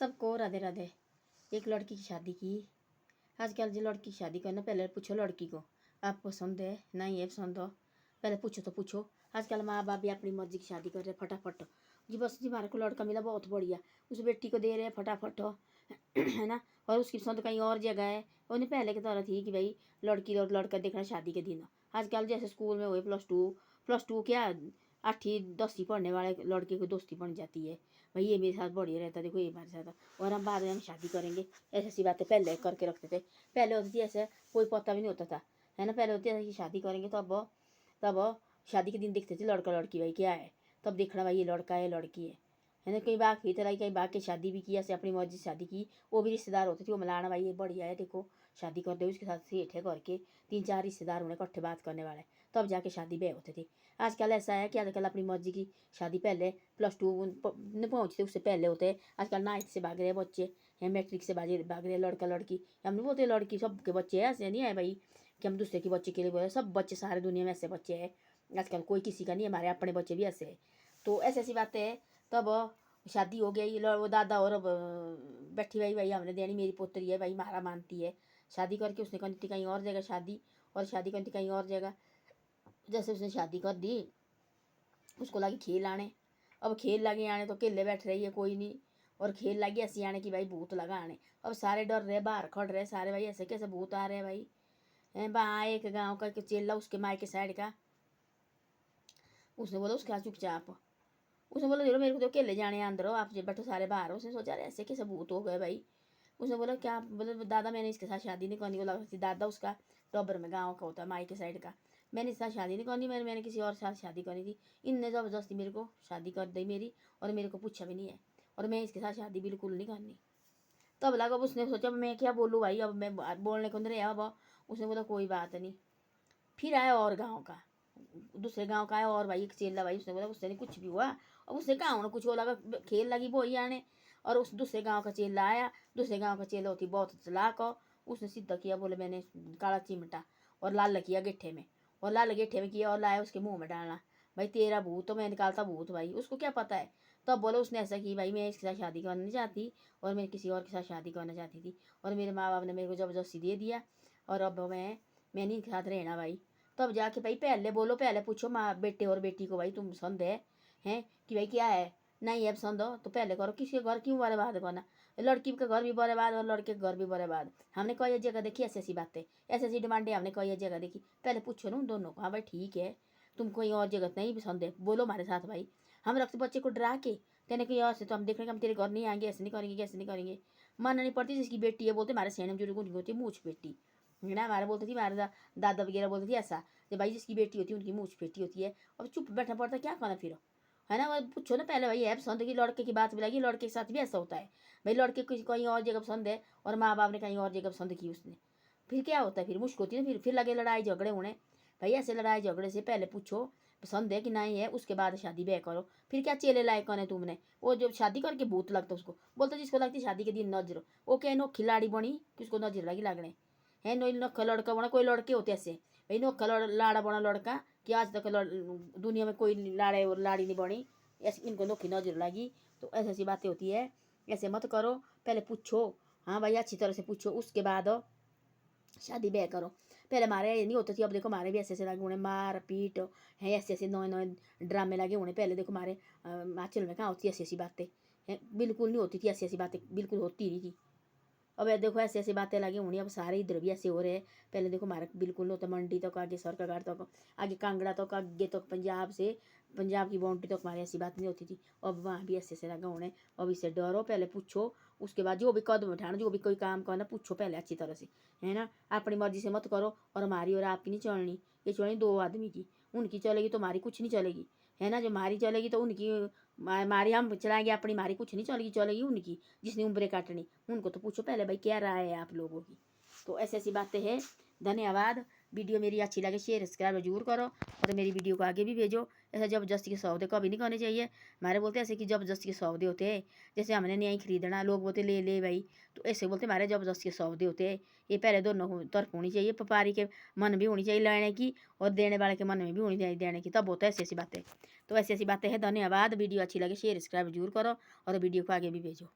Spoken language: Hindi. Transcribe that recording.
सबको राधे राधे। एक लड़की की शादी की। आजकल जो लड़की की शादी करना, पहले पूछो लड़की को आप पसंद है नहीं है, पसंद हो पहले पूछो तो पूछो। आजकल माँ बाप भी अपनी मर्जी की शादी कर रहे फटाफट जी, बस जी हमारे को लड़का मिला बहुत बढ़िया, उस बेटी को दे रहे हैं फटाफट है ना। और उसकी पसंद कहीं और जगह है। और नहीं पहले की तरह थी कि भाई लड़की और लड़का देखना शादी के दिन। आजकल जैसे स्कूल में हुए प्लस टू क्या 8वीं 10वीं पढ़ने वाले लड़के को दोस्ती बन जाती है। भाई ये मेरे साथ बढ़िया रहता, देखो ये हमारे साथ, और हम बाद में हम शादी करेंगे। ऐसी ऐसी बातें पहले करके रखते थे। पहले होती थी ऐसे कोई पता भी नहीं होता था, है ना। पहले होती है कि शादी करेंगे तब शादी के दिन देखते थे लड़का लड़की भाई क्या है, तब देखना भाई ये लड़का है लड़की है ना। कई बार हुई तरह कई बार के शादी भी की, ऐसे अपनी मर्जी से शादी की। वो भी रिश्तेदार होते थे, वो मिलाना भाई ये बढ़िया है, देखो शादी कर दो उसके साथ, सेठ है करके 3-4 रिश्तेदार उन्हें इकट्ठे बात करने वाले, तब जाके शादी ब्याह होते थे। आजकल ऐसा है कि आजकल अपनी मर्जी की शादी पहले +2 नहीं पहुँचते उससे पहले होते हैं। आजकल 9th से भाग रहे बच्चे हैं, मैट्रिक से भाग रहे लड़का लड़की। हम नहीं बोलते लड़की सबके बच्चे हैं, ऐसे नहीं है भाई कि हम दूसरे के बच्चे के लिए बोले। सब बच्चे सारे दुनिया में ऐसे बच्चे हैं आजकल, कोई किसी का नहीं है, हमारे अपने बच्चे भी ऐसे हैं। तो ऐसी ऐसी बातें हैं। तब शादी हो गई, वो दादा और बैठी भाई हमने देनी, मेरी पोतरी है भाई, मारा मानती है। शादी करके उसने कहीं कहीं और जगह शादी, और शादी करती कहीं और जगह। जैसे उसने शादी कर दी, उसको लगी खेल आने। अब खेल लगे आने तो अकेले बैठ रही है कोई नहीं, और खेल लगी ऐसी आने की भाई भूत लगा आने। अब सारे डर रहे, बाहर खड़ रहे सारे, भाई ऐसे कैसे भूत आ रहे हैं भाई। वहाँ एक गाँव का चेला उसके मायके साइड का, उसने बोला उसका चुपचाप, उसने बोला देखो मेरे को तो अकेले जाने अंदर हो, आप बैठो सारे बाहर हो। उसने सोचा अरे ऐसे कैसे भूत हो गए भाई। उसने बोला क्या, बोले दादा मैंने इसके साथ शादी नहीं करनी। बोला दादा उसका टॉबर में गाँव का होता है, माई के साइड का, मैंने इसके साथ शादी नहीं करनी, मैंने किसी और साथ शादी करनी थी। इनने ज़बरदस्ती मेरे को शादी कर दी मेरी, और मेरे को पूछा भी नहीं है, और मैं इसके साथ शादी बिल्कुल नहीं करनी। तब लगा, अब उसने सोचा मैं क्या बोलूँ भाई, अब मैं बोलने को नहीं रहा। अब उसने बोला कोई बात नहीं। फिर आया और गाँव का, दूसरे गांव का आया और भाई एक चेला भाई, उसने बोला उससे नहीं कुछ भी हुआ। अब उससे कहाँ होना कुछ, हो लगा खेल लगी वो ही आने। और उस दूसरे गांव का चेला आया, दूसरे गांव का चेला होती बहुत चलाक हो, उसने सीधा किया, बोले मैंने काला चिमटा और लाल किया गेठे में, और लाल गेठे में किया और लाया उसके मुंह में डालना। भाई तेरा भूत तो मैं निकालता भूत भाई, उसको क्या पता है। तब बोले उसने ऐसा की भाई मैं इसके साथ शादी करना नहीं चाहती, और मैं किसी और के साथ शादी करना चाहती थी, और मेरे माँ बाप ने मेरे को ज़बरदस्ती दे दिया, और अब मैं नहीं साथ रहना भाई। तब जाके भाई पहले बोलो, पहले पूछो माँ बेटे और बेटी को भाई तुम पसंद है हैं कि भाई क्या है, नहीं है पसंद हो तो पहले करो। किसी के घर क्यों बर्बाद करना, लड़की का घर भी बर्बाद और लड़के का घर भी बर्बाद। हमने कई जगह देखी ऐसी ऐसी बातें, ऐसी ऐसी डिमांडें हमने कई जगह देखी। पहले पूछो ना उन दोनों को, हाँ भाई ठीक है तुम कोई और जगह नहीं पसंद है, बोलो हमारे साथ भाई। हम रखते बच्चे को डरा के तेने कहीं और से, तो हम देख रहे हम तेरे घर नहीं आएंगे, ऐसे नहीं करेंगे, कैसे नहीं करेंगे। मानना नहीं पड़ती, जिसकी बेटी है बोलते हमारे सेने में जुड़ी होती है मूछ बेटी, है ना। हमारे बोलती थी, हमारे दादा वगैरह बोलते थी ऐसा, कि भाई जिसकी बेटी होती है उनकी मूछ बेटी होती है। अब चुप बैठना पड़ता है, क्या करना फिर, है ना। पूछो ना पहले भाई है पसंद की, लड़के की बात मिलेगी। लड़के के साथ भी ऐसा होता है भाई, लड़के को कहीं और जगह पसंद है और माँ बाप ने कहीं और जगह पसंद की उसने, फिर क्या होता है, फिर मुश्किल होती है ना। फिर लगे लड़ाई झगड़े होने। भाई ऐसे लड़ाई झगड़े से पहले पूछो पसंद है कि नहीं है, उसके बाद शादी ब्याह करो। फिर क्या चेले लायक कौन है तुमने, वो जो शादी करके भूत लगता उसको बोलते, जिसको लगती शादी के दिन नजर, वो क्या नो खिलाड़ी बनी कि उसको नजर लगी लगने है। नो नोखा लड़का बना, कोई लड़के होते ऐसे भाई, नोखा लाड़ा बना लड़का कि आज तक दुनिया में कोई लाड़े और लाड़ी नहीं बनी, ऐसे इनको नोखी नजर लगी। तो ऐसी ऐसी बातें होती है, ऐसे मत करो, पहले पूछो, हाँ भाई अच्छी तरह से पूछो, उसके बाद शादी ब्याह करो। पहले हमारे ये नहीं होती थी, अब देखो हमारे भी ऐसे ऐसे लगे होने, मार पीट है, ऐसे ऐसे नए नए ड्रामे लगे होने। पहले देखो हमारे आंचल में कहाँ होती ऐसी ऐसी बातें हैं, बिल्कुल नहीं होती थी ऐसी ऐसी बातें, बिल्कुल होती नहीं थी। अब देखो ऐसी ऐसी बातें लगी होनी, अब सारे इधर भी ऐसे हो रहे हैं। पहले देखो हमारा बिल्कुल नहीं होता, मंडी तक आगे सरकाघाट तक, आगे कांगड़ा तक, आगे तक पंजाब से, पंजाब की बाउंड्री तक हमारी ऐसी बात नहीं होती थी। अब वहाँ भी ऐसे ऐसे लगा होने। अब इससे डरो, पहले पूछो, उसके बाद जो भी कदम उठाना, जो भी कोई काम करना, पूछो पहले अच्छी तरह से, है ना। अपनी मर्जी से मत करो, और हमारी और आपकी नहीं चलनी, ये चलनी दो आदमी की। उनकी चलेगी तो हमारी कुछ नहीं चलेगी, है ना। जो हमारी चलेगी तो उनकी, हमारी हम चलाएंगे अपनी, हमारी कुछ नहीं चलेगी, चलेगी उनकी जिसने उम्रें काटनी। उनको तो पूछो पहले भाई क्या राय है आप लोगों की। तो ऐसी ऐसी बातें हैं। धन्यवाद। वीडियो मेरी अच्छी लगे शेयर सब्सक्राइब जरूर करो, और मेरी वीडियो को आगे भी भेजो। ऐसे जबरदस्ती के सौदे कभी नहीं करने चाहिए। हमारे बोलते ऐसे कि जबरदस्ती के सौदे होते हैं, जैसे हमने नहीं खरीदना, लोग बोलते ले ले भाई, तो ऐसे बोलते हमारे जबरदस्ती के सौदे होते हैं। ये पहले दोनों तरफ होनी चाहिए, व्यापारी के मन भी होनी चाहिए लेने की, और देने वाले के मन में भी होनी चाहिए देने की, तब होता है ऐसी ऐसी बातें। तो ऐसी ऐसी बातें हैं। धन्यवाद। वीडियो अच्छी लगे शेयर सब्सक्राइब जरूर करो, और वीडियो को आगे भी भेजो।